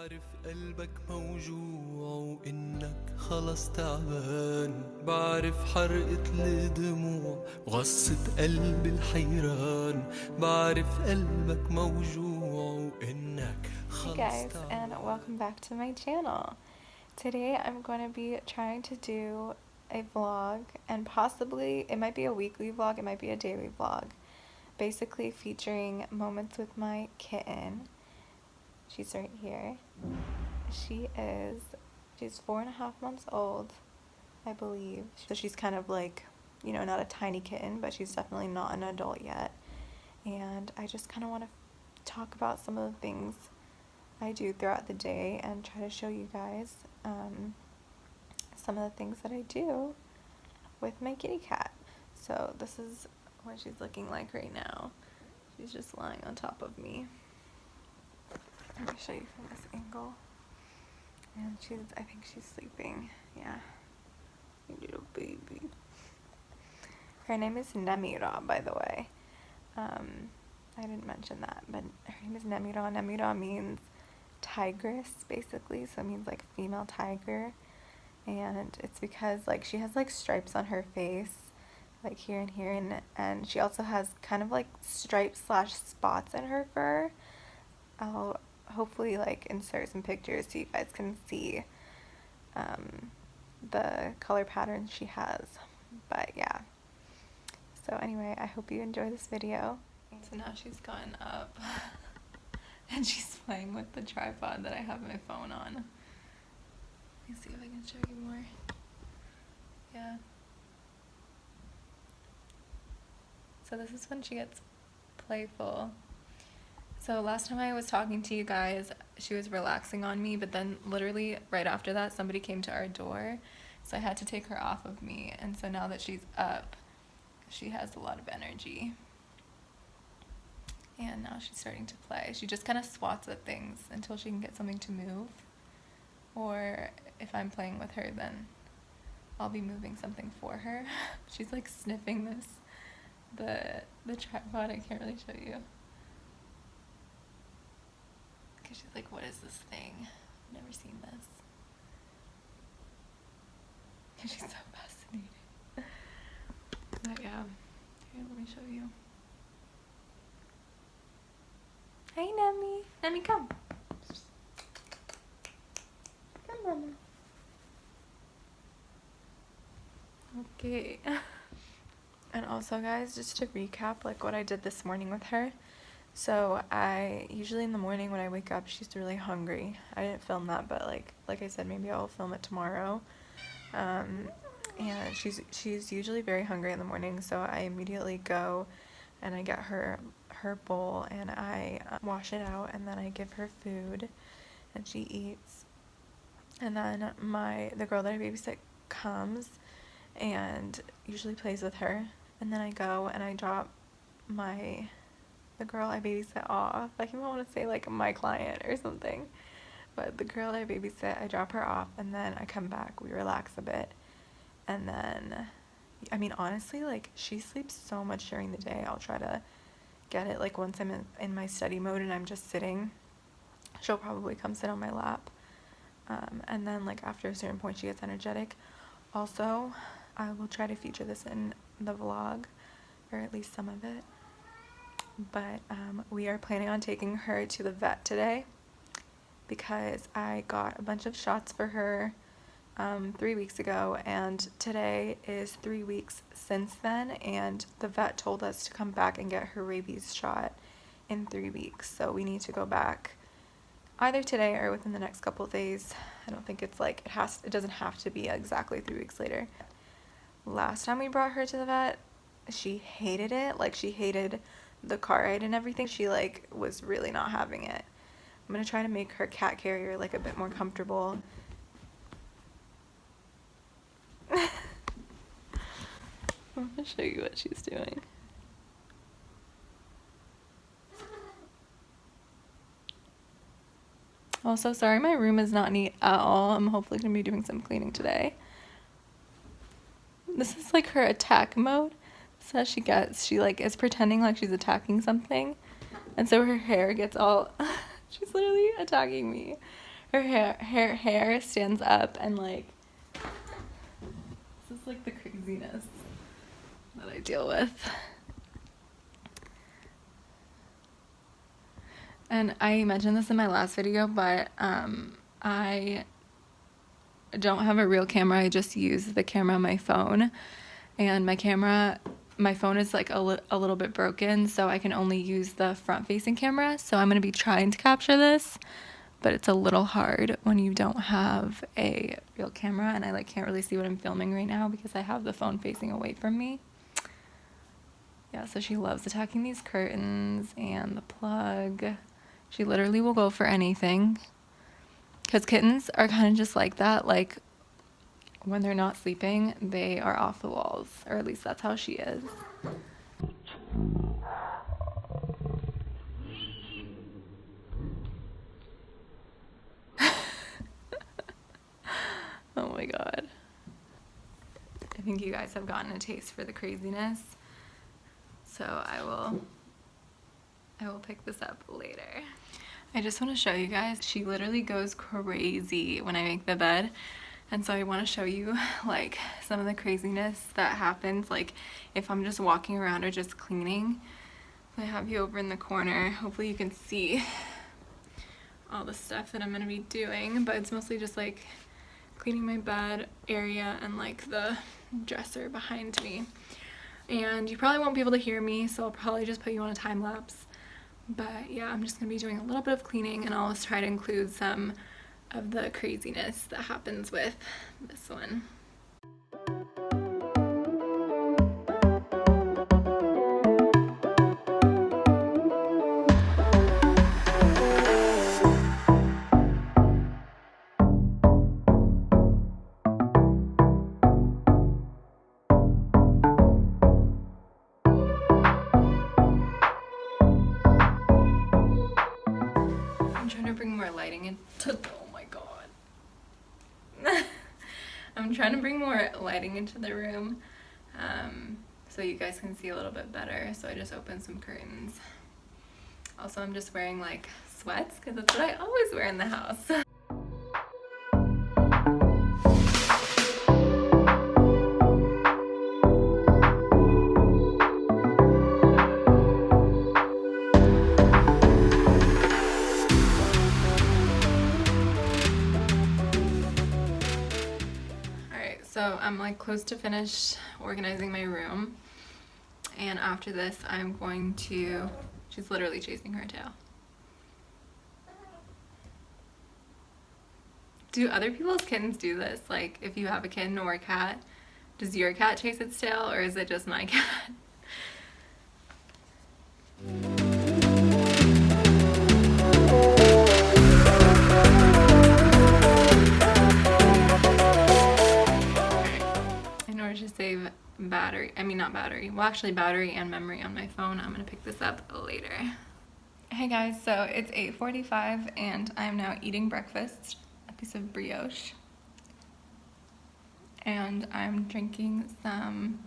بعرف قلبك موجوع وإنك خلص تعبان، بعرف حرقة الدموع وغصة قلب الحيران، بعرف قلبك موجوع وإنك Hey guys, and welcome back to my channel. Today I'm going to be trying to do a vlog, and possibly it might be a weekly vlog, it might be a daily vlog, basically featuring moments with my kitten. She's right here. She's 4.5 months old, I believe. So she's kind of like, you know, not a tiny kitten, but she's definitely not an adult yet. And I just kind of want to talk about some of the things I do throughout the day and try to show you guys some of the things that I do with my kitty cat. So this is what she's looking like right now. She's just lying on top of me. Let me show you from this angle. And I think she's sleeping. Yeah. Little baby. Her name is Nemira, by the way. I didn't mention that, but her name is Nemira. Nemira means tigress, basically, so it means like female tiger. And it's because like she has like stripes on her face, like here and here, and she also has kind of like stripes / spots in her fur. I'll hopefully like insert some pictures so you guys can see the color patterns she has. But yeah, so anyway, I hope you enjoy this video. So now she's gotten up and she's playing with the tripod that I have my phone on. Let me see if I can show you more. Yeah. So this is when she gets playful. So last time I was talking to you guys, she was relaxing on me, but then literally right after that, somebody came to our door. So I had to take her off of me. And so now that she's up, she has a lot of energy. And now she's starting to play. She just kind of swats at things until she can get something to move. Or if I'm playing with her, then I'll be moving something for her. She's like sniffing the tripod. I can't really show you. Because she's like, what is this thing? I've never seen this. She's so fascinated. But yeah, here, let me show you. Hey, Nemi. Nemi, come. Come, Mama. Okay. And also, guys, just to recap, like what I did this morning with her. So I usually in the morning when I wake up, she's really hungry. I didn't film that, but like I said, maybe I'll film it tomorrow. And she's usually very hungry in the morning, so I immediately go and I get her bowl and I wash it out, and then I give her food and she eats. And then the girl that I babysit comes and usually plays with her, and then I go and I drop the girl I babysit off. Like, you might want to say like my client or something, but the girl I babysit, I drop her off and then I come back, we relax a bit, and then I mean, honestly, like, she sleeps so much during the day. I'll try to get it, like, once I'm in my study mode and I'm just sitting, she'll probably come sit on my lap. And then, like, after a certain point, she gets energetic. Also, I will try to feature this in the vlog, or at least some of it. But we are planning on taking her to the vet today because I got a bunch of shots for her 3 weeks ago, and today is 3 weeks since then, and the vet told us to come back and get her rabies shot in 3 weeks. So we need to go back either today or within the next couple of days. I don't think it's like it doesn't have to be exactly 3 weeks later. Last time we brought her to the vet, she hated it. Like, she hated the car ride and everything. She like was really not having it. I'm gonna try to make her cat carrier like a bit more comfortable. I'm gonna show you what she's doing. Also, sorry my room is not neat at all. I'm hopefully gonna be doing some cleaning today. This is like her attack mode. So she like is pretending like she's attacking something, and so her hair gets all she's literally attacking me. her hair stands up, and like, this is like the craziness that I deal with. And I mentioned this in my last video, but I don't have a real camera. I just use the camera on my phone, and my phone is like a little bit broken, so I can only use the front facing camera. So I'm going to be trying to capture this, but it's a little hard when you don't have a real camera, and I like can't really see what I'm filming right now because I have the phone facing away from me. Yeah, so she loves attacking these curtains and the plug. She literally will go for anything, because kittens are kind of just like that. Like, when they're not sleeping, they are off the walls, or at least that's how she is. Oh my god. I think you guys have gotten a taste for the craziness, so I will pick this up later. I just want to show you guys, she literally goes crazy when I make the bed. And so I want to show you like some of the craziness that happens, like if I'm just walking around or just cleaning. I have you over in the corner. Hopefully you can see all the stuff that I'm going to be doing, but it's mostly just like cleaning my bed area and like the dresser behind me. And you probably won't be able to hear me, so I'll probably just put you on a time lapse. But yeah, I'm just going to be doing a little bit of cleaning, and I'll just try to include some of the craziness that happens with this one. I'm trying to bring more lighting into I'm trying to bring more lighting into the room, so you guys can see a little bit better. So I just opened some curtains. Also, I'm just wearing like sweats because that's what I always wear in the house. So I'm like close to finished organizing my room, and after this I'm going to, she's literally chasing her tail. Do other people's kittens do this? Like if you have a kitten or a cat, does your cat chase its tail, or is it just my cat? Save battery, battery and memory on my phone. I'm gonna pick this up later. Hey guys, so it's 8:45 and I'm now eating breakfast, a piece of brioche, and I'm drinking some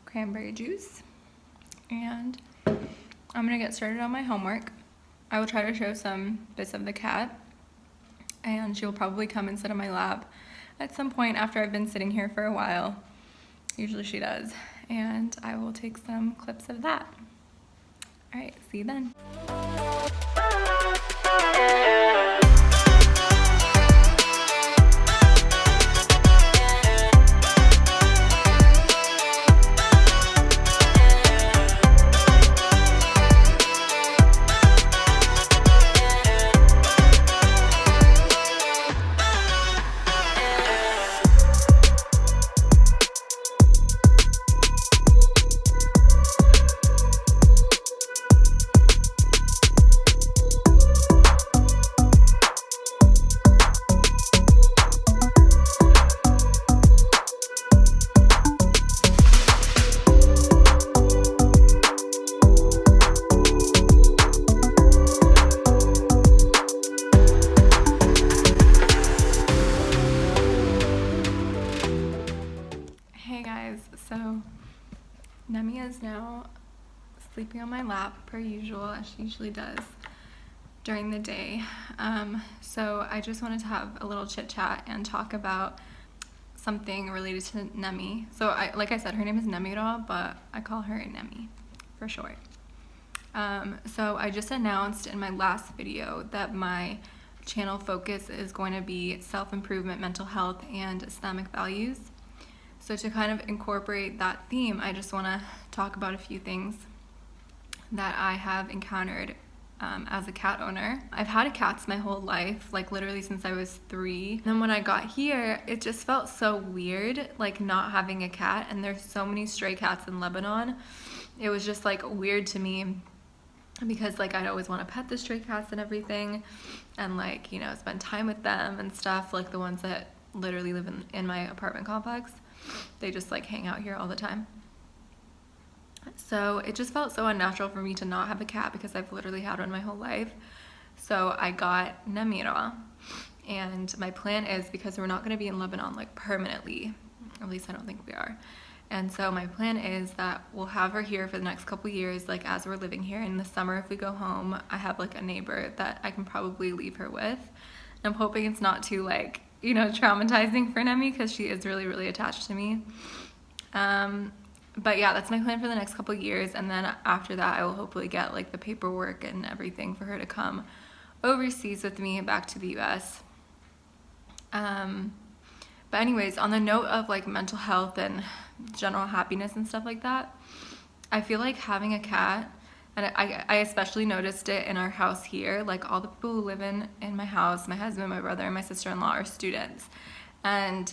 cranberry juice, and I'm gonna get started on my homework. I will try to show some bits of the cat, and she will probably come and sit on my lap at some point after I've been sitting here for a while. Usually she does, and I will take some clips of that. All right, see you then. Nemi is now sleeping on my lap per usual, as she usually does. during the day. So I just wanted to have a little chit chat and talk about something related to Nemi. So like I said, her name is Nemira, but I call her Nemi for short. So I just announced in my last video that my channel focus is going to be self-improvement, mental health, and Islamic values. So to kind of incorporate that theme, I just want to talk about a few things that I have encountered as a cat owner. I've had cats my whole life, like literally since I was 3. And then when I got here, it just felt so weird, like not having a cat. And there's so many stray cats in Lebanon. It was just like weird to me because like I'd always want to pet the stray cats and everything, and like, you know, spend time with them and stuff, like the ones that literally live in my apartment complex. They just like hang out here all the time. So it just felt so unnatural for me to not have a cat because I've literally had one my whole life. So I got Nemira, and my plan is, because we're not going to be in Lebanon like permanently, at least I don't think we are. And so my plan is that we'll have her here for the next couple years, like as we're living here. In the summer, if we go home, I have like a neighbor that I can probably leave her with. I'm hoping it's not too like, you know, traumatizing for Nemi because she is really, really attached to me. But yeah, that's my plan for the next couple years, and then after that I will hopefully get like the paperwork and everything for her to come overseas with me back to the US. But anyways, on the note of like mental health and general happiness and stuff like that, I feel like having a cat, and I especially noticed it in our house here, like all the people who live in my house, my husband, my brother, and my sister-in-law are students. And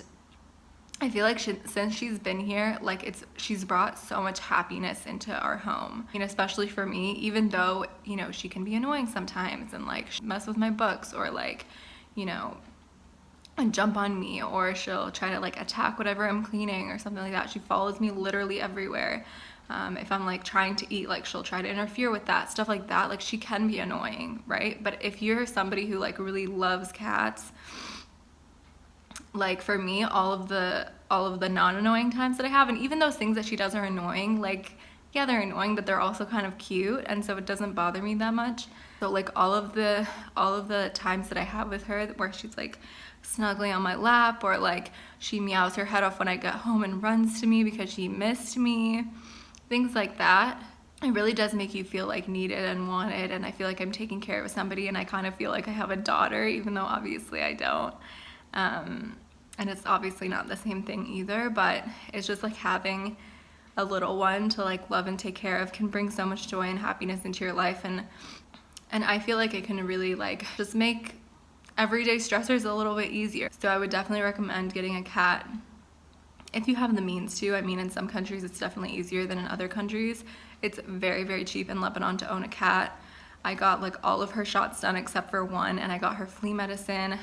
I feel like since she's been here, like she's brought so much happiness into our home. You know, especially for me, even though, you know, she can be annoying sometimes and like mess with my books, or like, you know, and jump on me, or she'll try to like attack whatever I'm cleaning or something like that. She follows me literally everywhere. If I'm like trying to eat, like she'll try to interfere with that, stuff like that. Like she can be annoying, right? But if you're somebody who like really loves cats, like for me, all of the non-annoying times that I have, and even those things that she does are annoying, like yeah, they're annoying, but they're also kind of cute, and so it doesn't bother me that much. So like all of the times that I have with her where she's like snuggling on my lap, or like she meows her head off when I get home and runs to me because she missed me, things like that, it really does make you feel like needed and wanted, and I feel like I'm taking care of somebody, and I kind of feel like I have a daughter, even though obviously I don't. And it's obviously not the same thing either, but it's just like having a little one to like love and take care of can bring so much joy and happiness into your life, and I feel like it can really like just make everyday stressors a little bit easier. So I would definitely recommend getting a cat if you have the means to. I mean, in some countries it's definitely easier than in other countries. It's very, very cheap in Lebanon to own a cat. I got like all of her shots done except for one, and I got her flea medicine.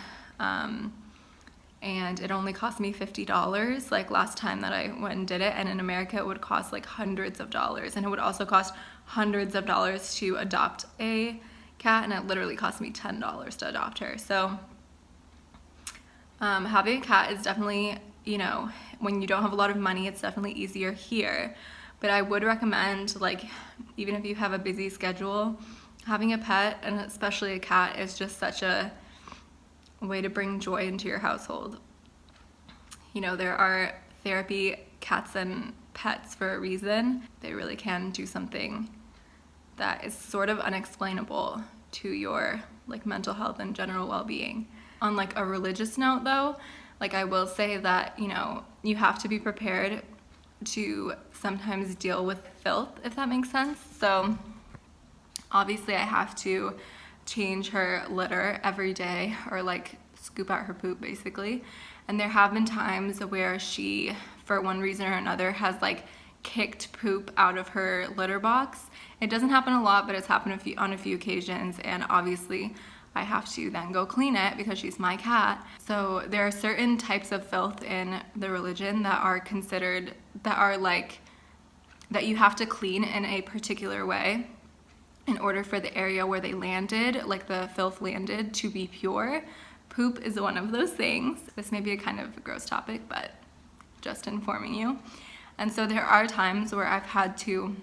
And it only cost me $50 like last time that I went and did it, and in America it would cost like hundreds of dollars, and it would also cost hundreds of dollars to adopt a cat, and it literally cost me $10 to adopt her. So having a cat is definitely, you know, when you don't have a lot of money, it's definitely easier here, but I would recommend, like, even if you have a busy schedule, having a pet, and especially a cat, is just such a way to bring joy into your household. You know, there are therapy cats and pets for a reason. They really can do something that is sort of unexplainable to your like mental health and general well-being. On like a religious note though, like I will say that, you know, you have to be prepared to sometimes deal with filth, if that makes sense. So obviously I have to change her litter every day, or like scoop out her poop basically, and there have been times where she, for one reason or another, has like kicked poop out of her litter box. It doesn't happen a lot, but it's happened on a few occasions, and obviously I have to then go clean it because she's my cat. So there are certain types of filth in the religion that are considered, that are like, that you have to clean in a particular way in order for the area where they landed, like the filth landed, to be pure. Poop is one of those things. This may be a kind of gross topic, but just informing you. And so there are times where I've had to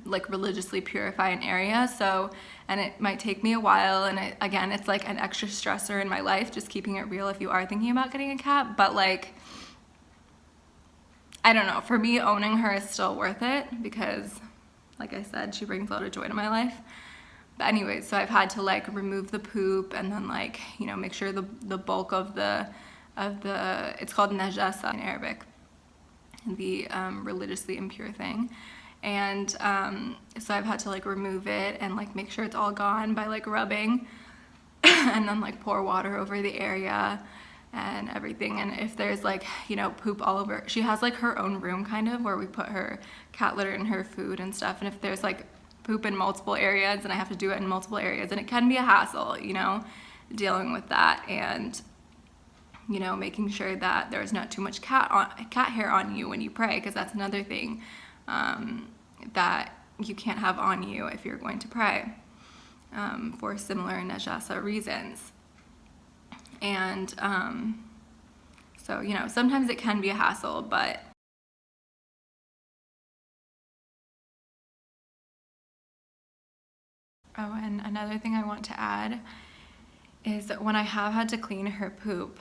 like religiously purify an area. So and it might take me a while, and again, it's like an extra stressor in my life, just keeping it real if you are thinking about getting a cat. But like, I don't know, for me, owning her is still worth it because, like I said, she brings a lot of joy to my life. But anyways, so I've had to like remove the poop and then like, you know, make sure the bulk of the it's called najasa in Arabic, the religiously impure thing. And so I've had to like remove it and like make sure it's all gone by like rubbing and then like pour water over the area and everything. And if there's like, you know, poop all over, she has like her own room kind of where we put her cat litter and her food and stuff. And if there's like poop in multiple areas, and I have to do it in multiple areas, and it can be a hassle, you know, dealing with that, and you know, making sure that there's not too much cat hair on you when you pray, because that's another thing that you can't have on you if you're going to pray for similar najasa reasons. And so, you know, sometimes it can be a hassle, but oh, and another thing I want to add is that when I have had to clean her poop,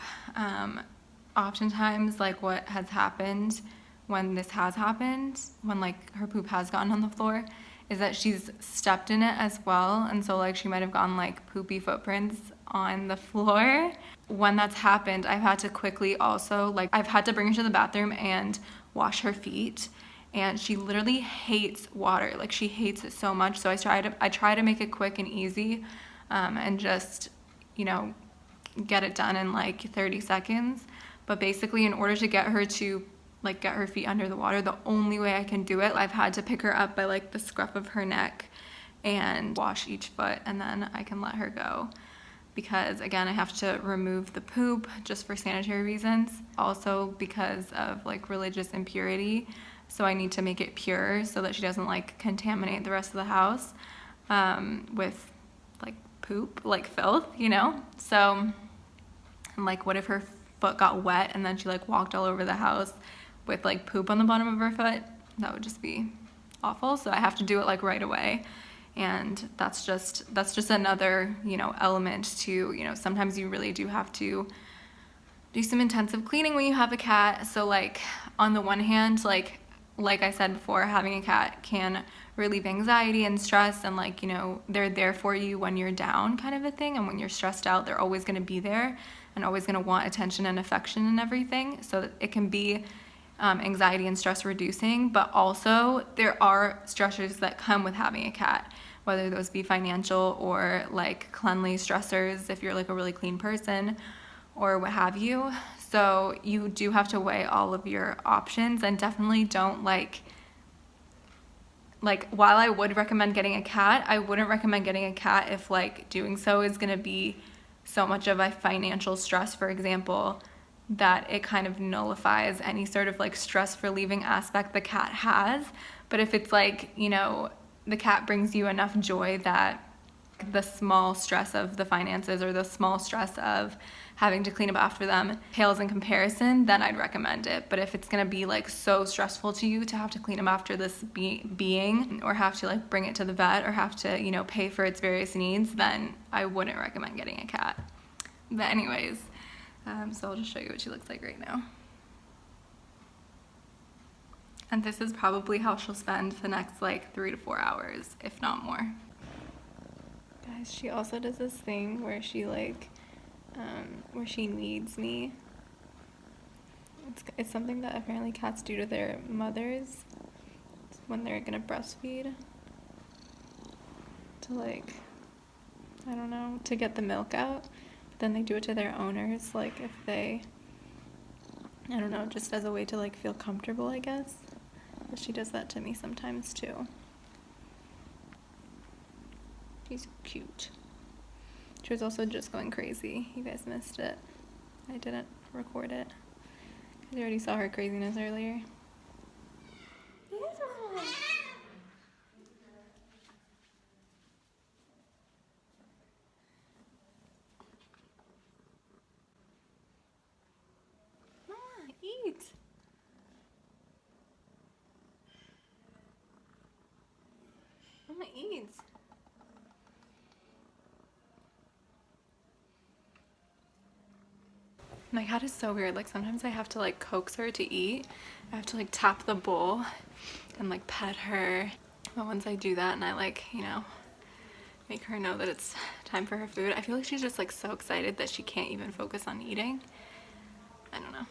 oftentimes like what has happened when this has happened, when like her poop has gotten on the floor, is that she's stepped in it as well. And so like she might have gotten like poopy footprints on the floor. When that's happened, I've had to quickly also, like I've had to bring her to the bathroom and wash her feet. And she literally hates water. Like she hates it so much. So I try to make it quick and easy, and just, you know, get it done in like 30 seconds. But basically, in order to get her to like get her feet under the water, the only way I can do it, I've had to pick her up by like the scruff of her neck and wash each foot, and then I can let her go. Because again, I have to remove the poop just for sanitary reasons. Also because of like religious impurity. So I need to make it pure so that she doesn't like contaminate the rest of the house with like poop, like filth, you know? So like, what if her foot got wet and then she like walked all over the house with like poop on the bottom of her foot? That would just be awful. So I have to do it like right away. And that's just another, you know, element to, you know, sometimes you really do have to do some intensive cleaning when you have a cat. So like on the one hand, like I said before, having a cat can relieve anxiety and stress, and like, you know, they're there for you when you're down kind of a thing, and when you're stressed out, they're always going to be there and always going to want attention and affection and everything. So it can be anxiety and stress reducing, but also there are stressors that come with having a cat, whether those be financial or like cleanly stressors if you're like a really clean person or what have you. So you do have to weigh all of your options, and definitely don't like while I would recommend getting a cat, I wouldn't recommend getting a cat if like doing so is going to be so much of a financial stress, for example, that it kind of nullifies any sort of like stress relieving aspect the cat has. But if it's like, you know, the cat brings you enough joy that the small stress of the finances or the small stress of having to clean up after them pales in comparison, then I'd recommend it. But if it's gonna be like so stressful to you to have to clean up after this being, or have to like bring it to the vet, or have to, you know, pay for its various needs, then I wouldn't recommend getting a cat. But anyways, so I'll just show you what she looks like right now. And this is probably how she'll spend the next like 3 to 4 hours, if not more. Guys, she also does this thing where she like, where she needs me. It's something that apparently cats do to their mothers when they're gonna breastfeed. To like, I don't know, to get the milk out. But then they do it to their owners, like if they, I don't know, just as a way to like feel comfortable, I guess. But she does that to me sometimes too. She's cute. She was also just going crazy. You guys missed it. I didn't record it. You already saw her craziness earlier. Mama, eat. Mama, eat. My cat is so weird. Like sometimes I have to like coax her to eat. I have to like tap the bowl and like pet her. But once I do that and I like, you know, make her know that it's time for her food, I feel like she's just like so excited that she can't even focus on eating. I don't know.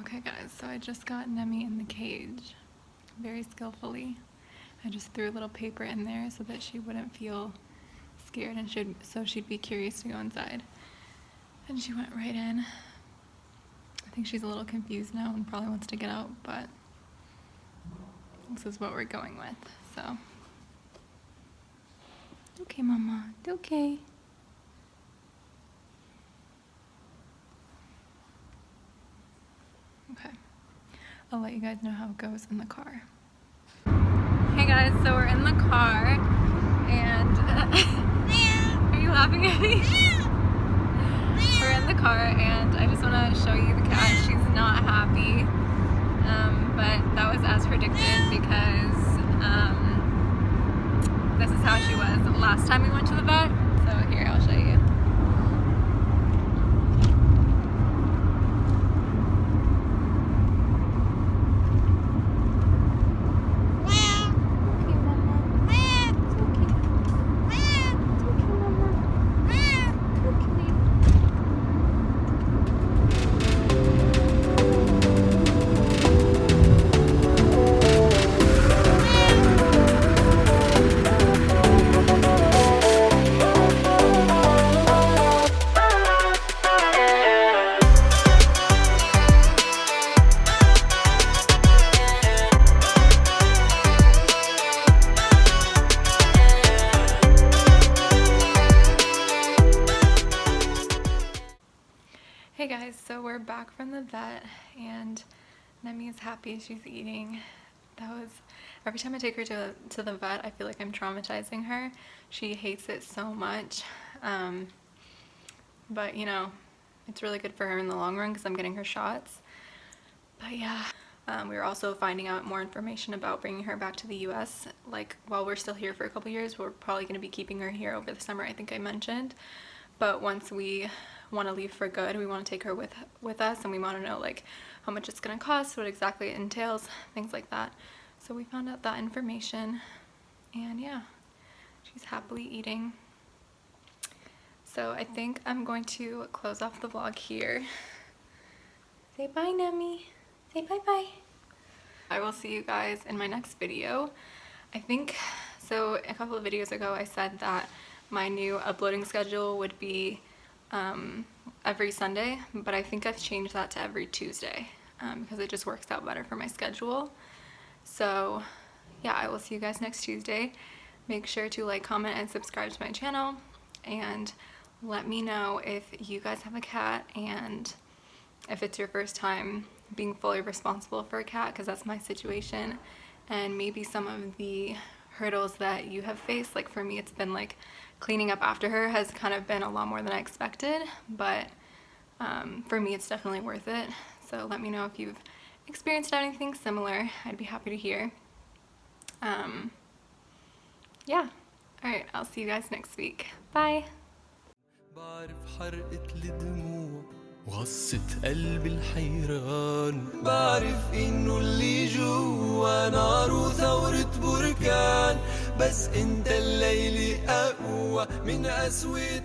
Okay guys, so I just got Nemi in the cage very skillfully. I just threw a little paper in there so that she wouldn't feel scared and so she'd be curious to go inside. And she went right in. I think she's a little confused now and probably wants to get out, but this is what we're going with, so. Okay, Mama, it's okay. Okay, I'll let you guys know how it goes in the car. Hey guys, so we're in the car, and are you laughing at me? We're in the car, and I just want to show you the cat. She's not happy, but that was as predicted because this is how she was last time we went to the vet. So here, I'll show you. Hey guys, so we're back from the vet and Nemi is happy, she's eating. Every time I take her to the vet, I feel like I'm traumatizing her. She hates it so much, but you know, it's really good for her in the long run because I'm getting her shots. But yeah, we were also finding out more information about bringing her back to the US. Like while we're still here for a couple years, we're probably going to be keeping her here over the summer, I think I mentioned. But once we want to leave for good, we want to take her with us, and we want to know like how much it's going to cost, what exactly it entails, things like that. So we found out that information, and yeah, she's happily eating. So I think I'm going to close off the vlog here. Say bye, Nemi. Say bye-bye. I will see you guys in my next video. I think, so a couple of videos ago I said that my new uploading schedule would be every Sunday, but I think I've changed that to every Tuesday because it just works out better for my schedule. So yeah, I will see you guys next Tuesday. Make sure to like, comment, and subscribe to my channel, and let me know if you guys have a cat and if it's your first time being fully responsible for a cat, because that's my situation, and maybe some of the hurdles that you have faced. Like for me, it's been like cleaning up after her has kind of been a lot more than I expected, but for me it's definitely worth it. So let me know if you've experienced anything similar. I'd be happy to hear. Yeah, alright, I'll see you guys next week. Bye. بعرف حرقت الدموع وغصت قلبي الحيران، بعرف انه اللي جوا نار وثورة بركان، بس انت الليل اقوى من قسوة